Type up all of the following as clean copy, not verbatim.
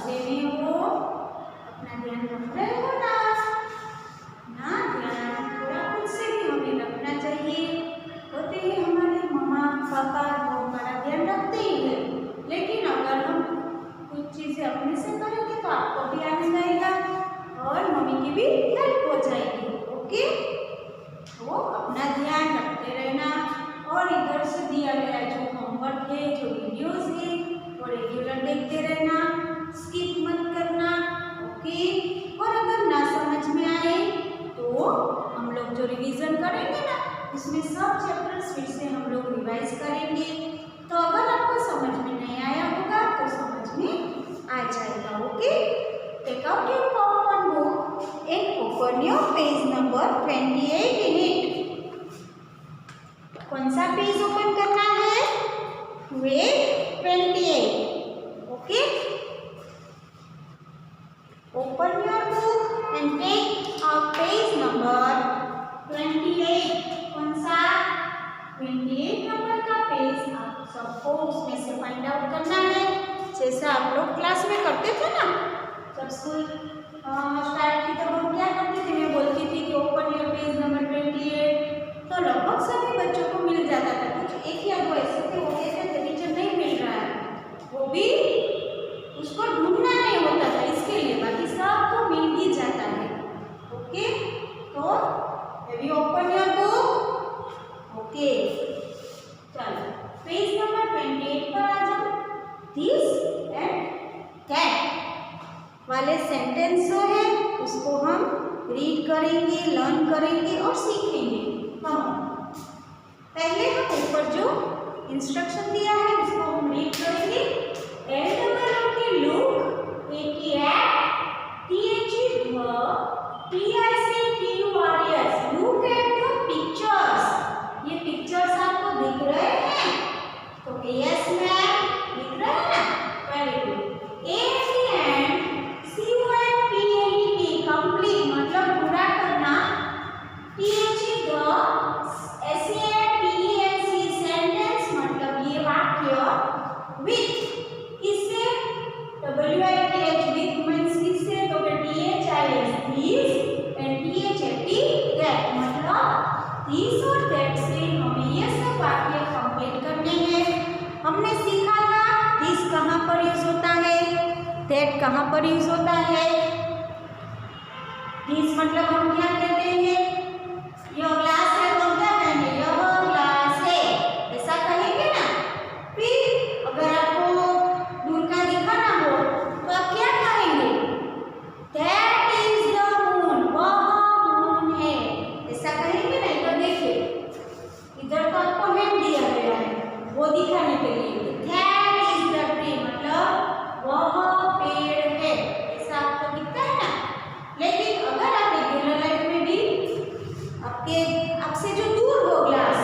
बच्चे में वो अपना ध्यान रख रहे हो ना, ध्यान थोड़ा खुद से भी हमें रखना चाहिए। होते हैं हमारे मम्मा पापा, वो हमारा ध्यान रखते ही है, लेकिन अगर हम कुछ चीज़ें अपने से करेंगे तो आपको भी आनंद आएगा और मम्मी की भी हेल्प हो जाएगी। ओके, तो अपना ध्यान रखते रहना और इधर से दिया गया जो होमवर्क है, जो वीडियोस है, वो रेगुलर देखते रहना, स्किप मत करना। ओके, और अगर ना समझ में आए तो हम लोग जो रिवीजन करेंगे ना, उसमें सब चैप्टर्स फिर से हम लोग रिवाइज करेंगे। तो अगर आपको समझ में नहीं आया होगा तो समझ में आ जाएगा। Okay, take out your popcorn book and open your page number 28 in it. कौन सा पेज ओपन करना है? Page 28। Okay, open your book and take out page number 28। कौन सा? 28 नंबर का पेज आप सबको उसमें से फाइंड आउट करना है, जैसा आप लोग क्लास में करते थे ना। जब स्कूल स्टार्ट की तब हम क्या करते थे, मैं बोलती थी कि ओपन योर पेज नंबर 28, तो लगभग सभी बच्चों को मिल जाता था। कुछ एक या दो ऐसे थे, वो कहते थे टीचर नहीं मिल रहा है, वो भी उसको ढूंढना नहीं होता था इसके लिए, बाकी सबको मिल ही जाता है। ओके, तो have you open your book? Okay, चलो पेज नंबर 28 पर आ जाओ। दिस एंड दैट वाले सेंटेंस जो है उसको हम रीड करेंगे, लर्न करेंगे और सीखेंगे। पहले हम ऊपर जो इंस्ट्रक्शन दिया है उसको हम रीड करेंगे। Look, look at the pictures. ये पिक्चर्स आपको दिख रहे हैं? तो यस मैम, दिख रहे हैं ना? Very good. कंप्लीट मतलब पूरा करना। सेंटेंस मतलब ये वाक्य विथ, किससे? WITH विथ मीन्स किससे? तो THIS this and THAT that, मतलब दिस और दैट से हमें ये सब वाक्य कंप्लीट करने हैं। हमने सीखा था दिस कहाँ पर यूज होता है, दैट कहाँ पर यूज होता है। दिस मतलब हम क्या कहते हैं? यह ग्लास है तो क्या कहेंगे? यह ग्लास है, ऐसा कहेंगे ना। फिर अगर आपको दूर का दिखाना हो तो आप क्या कहेंगे? दैट इज द मून, वह मून है, ऐसा कहेंगे ना। इधर देखिए, इधर तो आपको हैंड दिया गया है वो दिखाने के लिए। दैट इज द ट्री मतलब वह पेड़ है, ऐसा आपको दिखता है ना। लेकिन अगर आप रेगुलर लाइफ में भी आपसे जो दूर हो ग्लास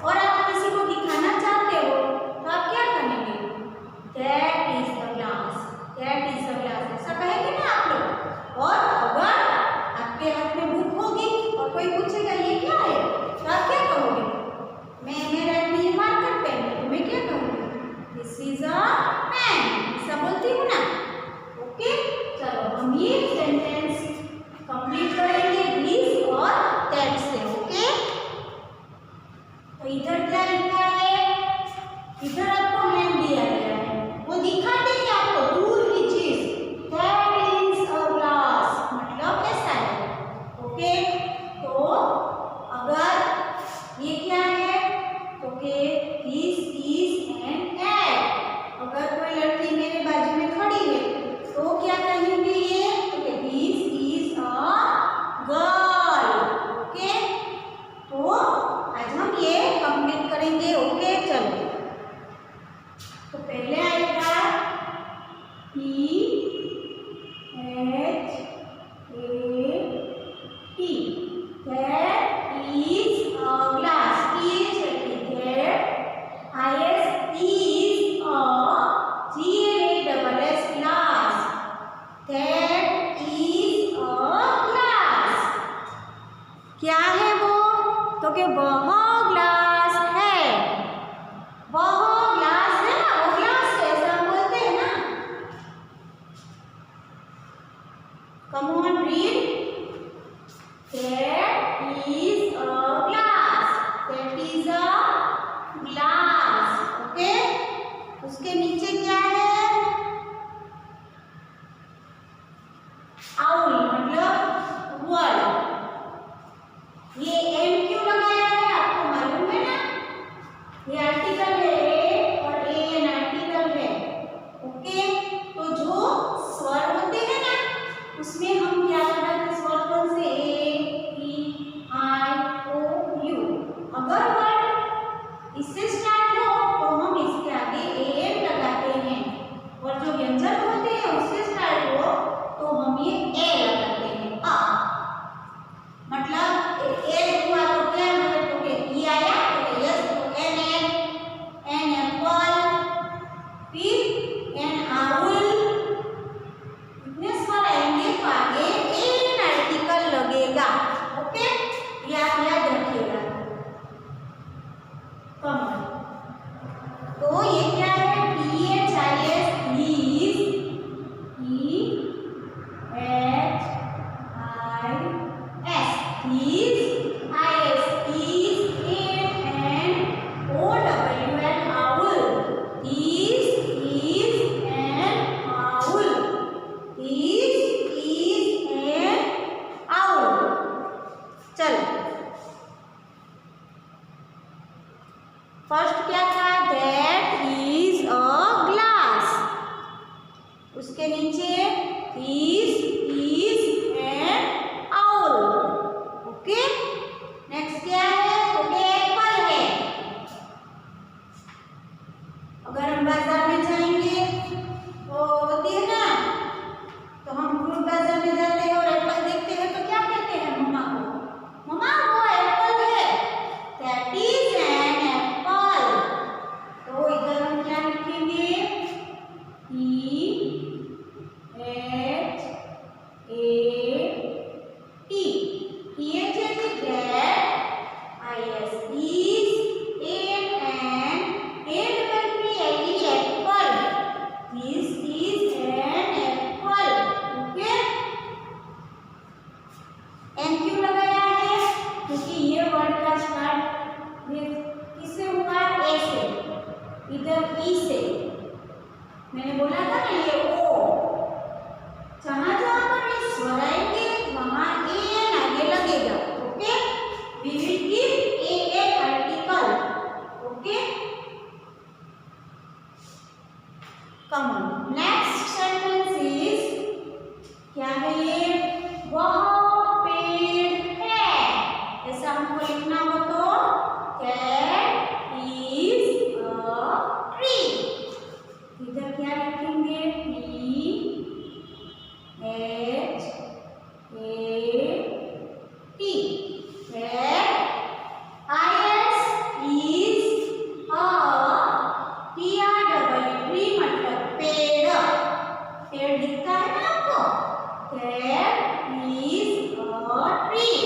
और आप किसी को दिखाना चाहते हो तो आप क्या कहेंगे? That is the glass, that is the glass, ऐसा कहेंगे ना आप लोग। और अगर आपके हाथ में बुक होगी और कोई पूछेगा ये क्या है तो आप क्या कहोगे? मेरे हाथ में ये मार्कर पेन है, तो मैं क्या कहूँगी? दिस इज अ पेन, ऐसा बोलती हूँ ना। ओके, चलो हम ये सेंटेंस कंप्लीट करेंगे दिस और दैट से। ओके, तो इधर क्या लिखा है? इधर आपको हैंड दिया गया है, वो दिखाते हैं आपको दूर की चीज। दैट इज अ ग्लास मतलब ऐसा है। ओके, तो अगर ये क्या है तो दिस इज एन एड। अगर कोई लड़की मेरे बाजू में खड़ी है तो क्या कहेंगे? ये this is a girl. Okay, तो आज हम ये कंप्लीट करेंगे। ओके, चलो तो पहले आएगा THAT, that is a glass. THAT, that is a glass, that is a glass. क्या है वो? तो कि वह ग्लास है, वह ग्लास है ना, वो ग्लास है, ऐसा हम बोलते हैं ना। उसके नीचे क्या है? आउल मतलब वर्ड। ये एम क्यों लगाया है आपको मालूम है ना? ये आर्टिकल है ए और ए एन आर्टिकल है। ओके, तो जो स्वर होते हैं ना उसमें हम क्या लगाते? स्वर कौन से? ए ई आई ओ यू। अगर वर्ड इससे स्टार्ट हो तो हम इसके आगे ए एन लगाते हैं, और जो व्यंजन होते हैं उससे स्टार्ट हो तो हम ये ए लगाते हैं। आ मतलब ए हुआ तो क्या है? तो ई आया तो यस, तो एन एन एप्पल, फिर एन आउल। इतने स्वर आएंगे तो आगे एन आर्टिकल लगेगा। ओके, ये आप याद रखिएगा। कम तो ये क्या है? THIS प्लीज, फर्स्ट क्या था? That is a glass. उसके नीचे is an owl। Okay, next क्या है? ओके, एप्पल है। अगर हम बाजार में जाएंगे तो होती है ना, तो हम फ्रूट बाजार में जाते हैं और एप्पल देखते हैं तो क्या कहते हैं मम्मा को? मम्मा वो एप्पल है, दैट इज एन एप्पल। तो इधर हम क्या लिखेंगे? इधर ई से मैंने बोला था ना ये ओ, जहां जहां पर ये स्वर आएंगे वहां ए एन आगे लगेगा। Okay, we will give a an article. Okay, come on. Next sentence is क्या है? ये वह पेड़ है। ऐसा हमको लिखना हो तो cat is a tree। इधर क्या लिखेंगे? पेड़ दिखता है ना आपको? cat is a tree।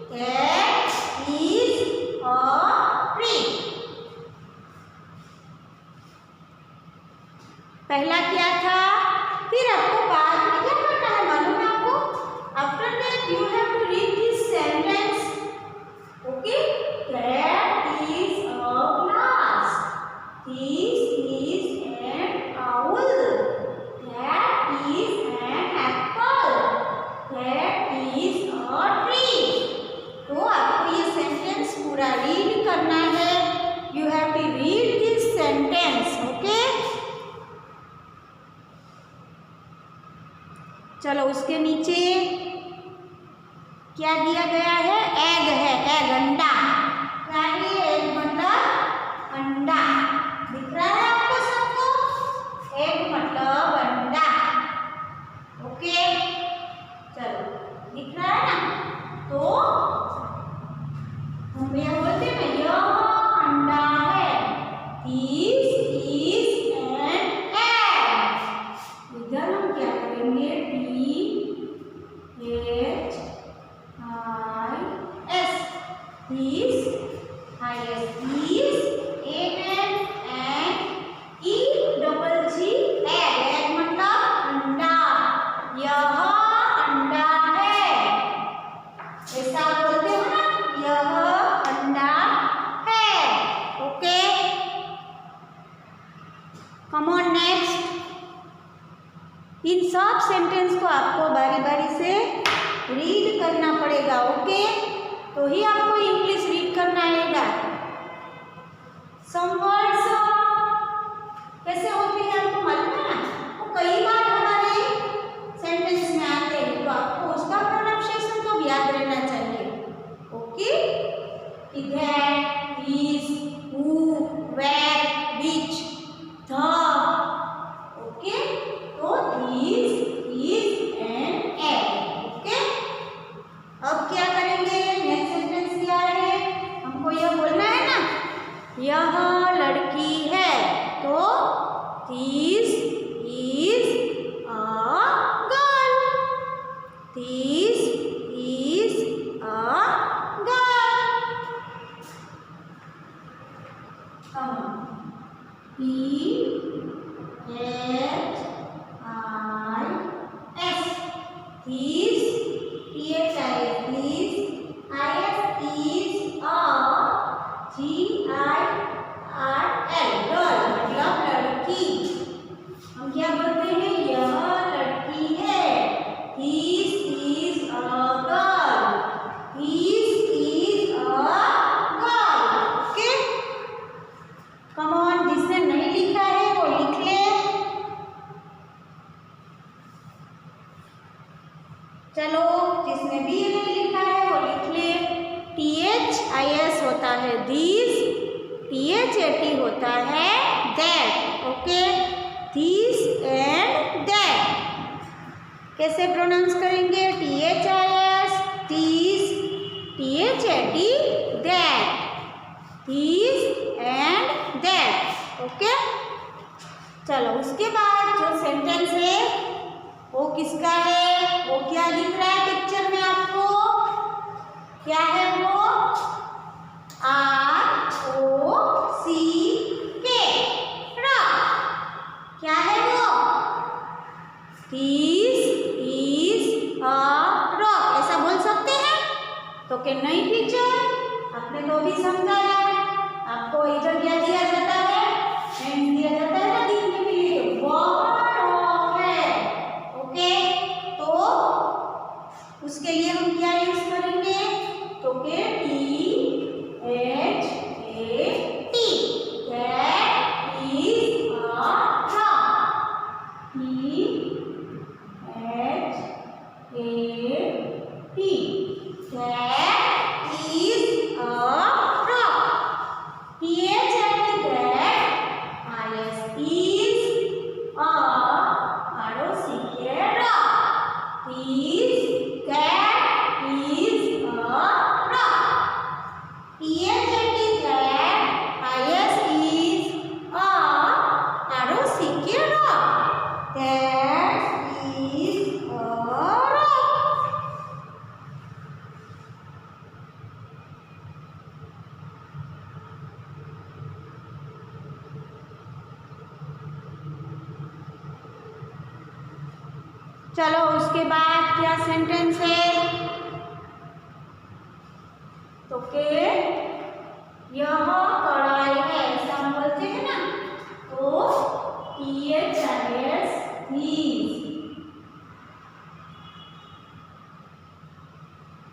cat is a tree। पहला क्या था? फिर आपको बाद में क्या करना है मालूम है आपको? After that you have to read this sentence. Okay, cat is a glass, this is an owl, that is an apple, that is a tree। तो आपको ये सेंटेंस पूरा रीड करना है। You have to read this sentence. Okay, चलो उसके नीचे क्या दिया गया है? एग है। एग अंडा। क्या है? एग मतलब अंडा। दिख रहा है आपको सबको? एग मतलब अंडा। ओके, चलो दिख रहा है ना? तो हम यह बोलते हैं ना, यह अंडा है। This is an egg। इधर हम क्या करेंगे? This is an and E double G egg। egg मतलब अंडा। यह अंडा है। ऐसा बोलते हो ना, यह अंडा है। ओके, सब सेंटेंस को आपको बारी बारी से रीड करना पड़ेगा, ओके? तो ही आपको इंग्लिश रीड करना आएगा। सम वर्ड्स कैसे होते हैं आपको मालूम है ना, वो कई बार हमारे सेंटेंस में आते हैं, तो आपको उसका प्रोनाउंसिएशन तो याद रहना चाहिए, okay? That, is, who, where, which, the, okay? तो this, is and at, okay? अब क्या करेंगे? नेक्स्ट सेंटेंस क्या है? हमको यह बोलना है ना, यह लड़की है, तो this is a girl, this is a girl. चलो, जिसने भी ये नहीं लिखा है वो लिख ले। THIS होता है दिस, THAT होता है that, okay? This and that कैसे प्रोनाउंस करेंगे? THIS this, THAT that, this and that, okay? चलो, उसके बाद जो सेंटेंस है वो किसका है? वो क्या दिख रहा है पिक्चर में आपको? क्या है वो? ROCK, rock. क्या है वो? दिस इज अ रॉक, ऐसा बोल सकते हैं? तो क्या नहीं टीचर, आपने तो भी समझाया, आपको इधर क्या दिया जाता है? हैंड दिया जाता है ना दिखने के लिए, उसके लिए हम क्या यूज करेंगे? तो के THAT, that is a rock, THAT, that is a rock, THAT that, IS is a ROCK rock, is cat is a rock, THAT that IS is a ROCK rock, that is a rock। चलो, उसके बाद क्या sentence है? तो के यह कढ़ाई है, ऐसा हम बोलते हैं ना, तो THIS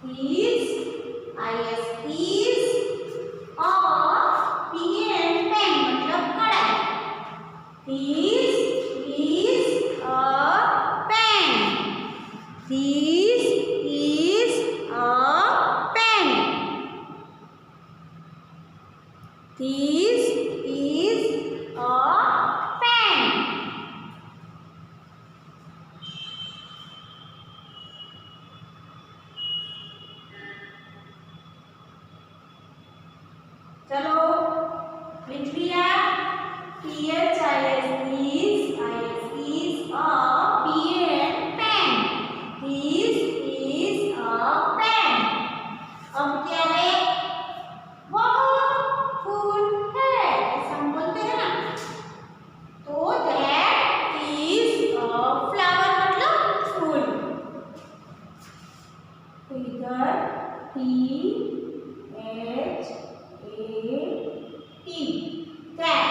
these, IS is और PN पेन मतलब कढ़ाई, these is a pen, this is a pen, this is a pen। चलो, लिख लिया। THIS is, IS is a PN pen, this is a pen। अब क्या है? वह फूल है, ऐसा हम बोलते हैं ना, तो that is a flower मतलब फूल, तो इधर THAT, that,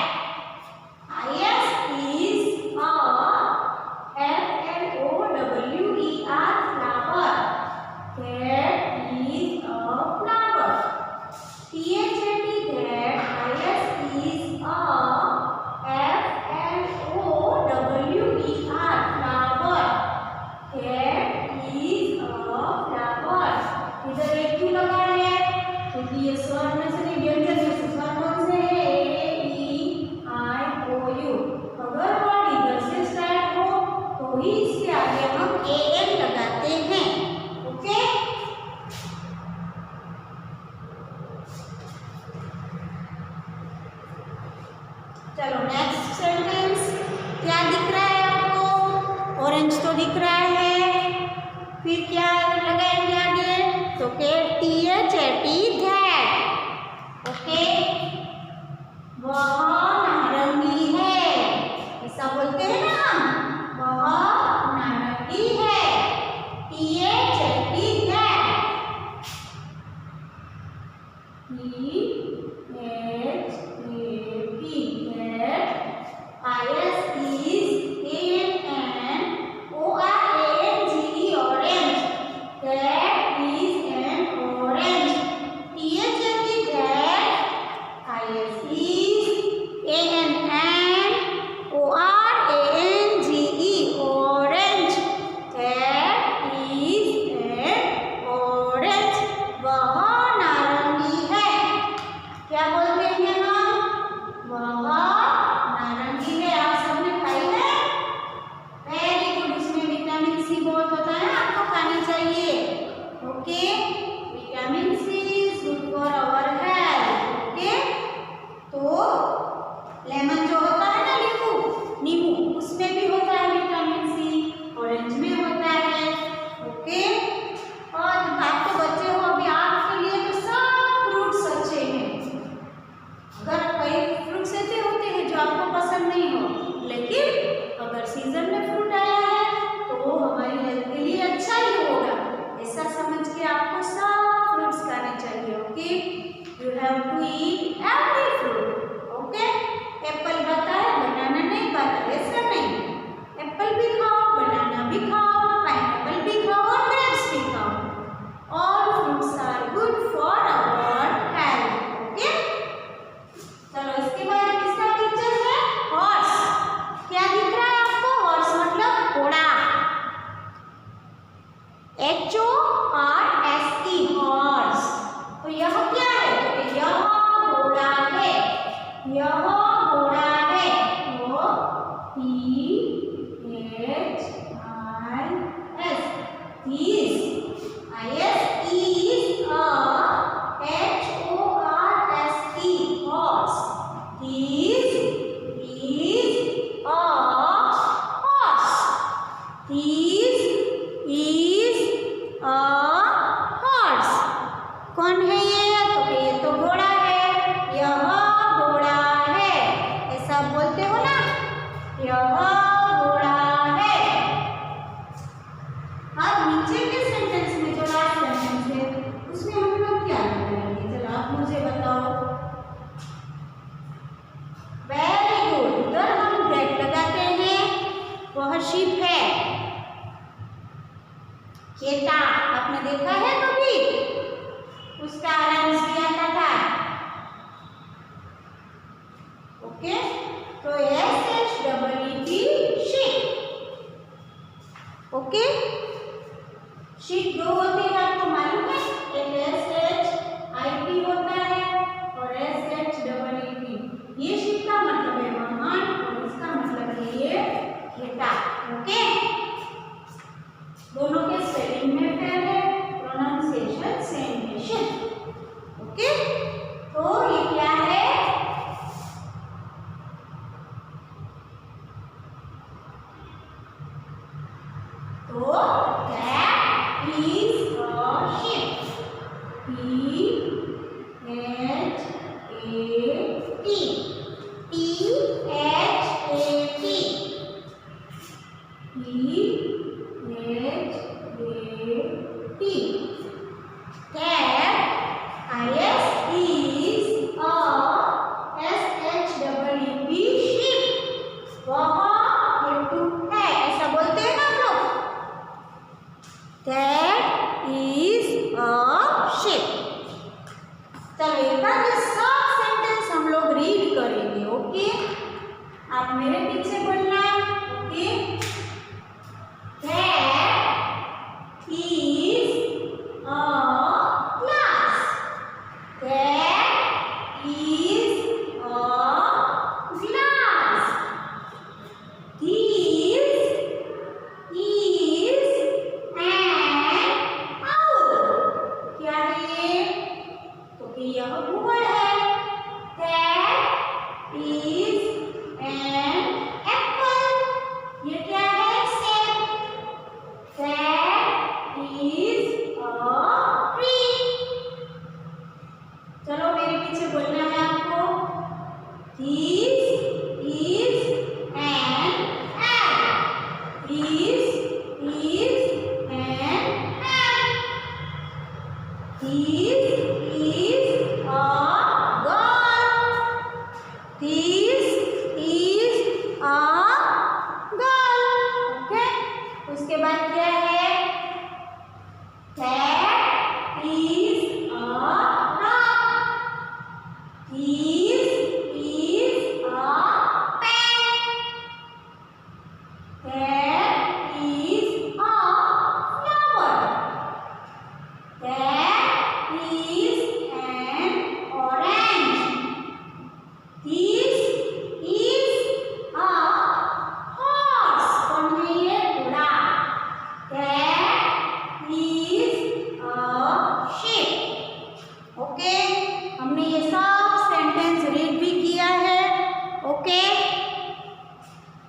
स्वर में से नहीं, व्यंजन में से स्वर कौन से है? ए ई आई ओ यू। अगर वर्ड इधर से स्टार्ट हो तो ही इसके आगे हम ए एन लगाते हैं। ओके, चलो नेक्स्ट सेंटेंस। क्या दिख रहा है आपको? ऑरेंज तो दिख रहा है, फिर क्या लगाएंगे आगे? तो के T H A T that. Okay, वह नारंगी है, ऐसा बोलते हैं ना हम, वह नारंगी है। T H A T that. T H A T that. I S is A N O R A N G E orange. That is an orange. T H A T that. I S is A N O R A N G E orange. That is an orange. वह नारंगी है। क्या बोलते हैं हम? वह नारंगी है। आप सबने खाई है? Very good. इसमें विटामिन सी बहुत होता है, आपको खाना चाहिए। Okay, vitamin C is good for our health. Okay, तो लेमन जो होता है ना, नींबू, उसमें भी होता है विटामिन सी, ऑरेंज में होता है। ओके, और आप तो बच्चे हो, अभी आपके लिए तो सब फ्रूट्स अच्छे हैं। अगर कई फ्रूट्स ऐसे होते हैं जो आपको पसंद नहीं हो, लेकिन अगर सीजन में फ्रूट आया है तो वो हमारी हेल्थ के लिए अच्छा ही होगा, ऐसा समझ के आपको सब फ्रूट्स खाने चाहिए। Okay, you have to eat every fruit. Okay, apple खाता है, बनाना नहीं खाता, ऐसा नहीं। एप्पल भी खाओ, बनाना भी खाओ, पाइनएप्पल भी खाओ और ग्रेप्स भी खाओ। All fruits are good for our health. Okay, चलो इसके बाद किसका पिक्चर है? हॉर्स। क्या दिख रहा है आपको? हॉर्स मतलब घोड़ा। H O R S E, horse. तो यह क्या है? तो यह घोड़ा है। यह घोड़ा है। तो T H I S, is. I S is a H O R S E, horse. Is a horse. Is a horse. कौन है ये? तो ये तो घोड़ा है। यह घोड़ा है, ऐसा बोलते हो ना, यह घोड़ा है। अब नीचे के सेंटेंस में जो लास्ट सेंटेंस है उसमें हम लोग क्या लगाएंगे? चलो आप मुझे बताओ। वेरी गुड, उधर हम दैट लगाते हैं, वह शिप है। चेता, आपने देखा है कभी? उसका रंग क्या था? ओके, तो S H double E T, ship. Okay, ship दो होते हैं, आपको मालूम है? एक एस एच आई टी होता है और S H double E T. ये शिप का मतलब है महान और इसका मतलब है ये घेटा। ओके, दोनों के स्पेलिंग में फेयर है, प्रोनाउंसिएशन सेम है। ओके, तो ये क्या है? तो that is a ship. T H A T, T H A T, T H A T. Cat, I S is a S H double E P, ship. वह हेतु है, ऐसा बोलते हैं ना हम लोग। That is a ship. चलो एक बार ये सब सेंटेंस हम लोग रीड करेंगे। ओके, आप मेरे पीछे बोलना। Okay, that is a class. That word है। That is an apple. ये क्या है? सेब। That is a tree. चलो मेरे पीछे बोलना है आपको। This is an egg. This is an egg. This is a girl. This is a girl. Okay? उसके बाद क्या है? That is a rock. This is a pen. That is a flower. That is an orange. This is a horse. कौन है ये? घोड़ा. That is a sheep. Okay, हमने ये सब सेंटेंस रीड भी किया है। ओके,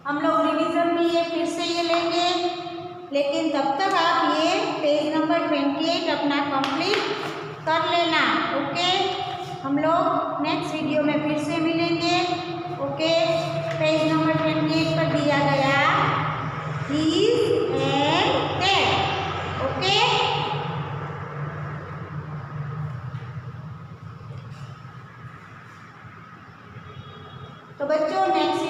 हम लोग रिवीजन में ये फिर से ये लेंगे, लेकिन तब तक आप ये पेज नंबर 28 अपना कंप्लीट कर लेना। ओके, हम लोग नेक्स्ट वीडियो में फिर से मिलेंगे। ओके, पेज नंबर 28 पर दिया गया दिस एंड दैट। ओके, तो बच्चों नेक्स्ट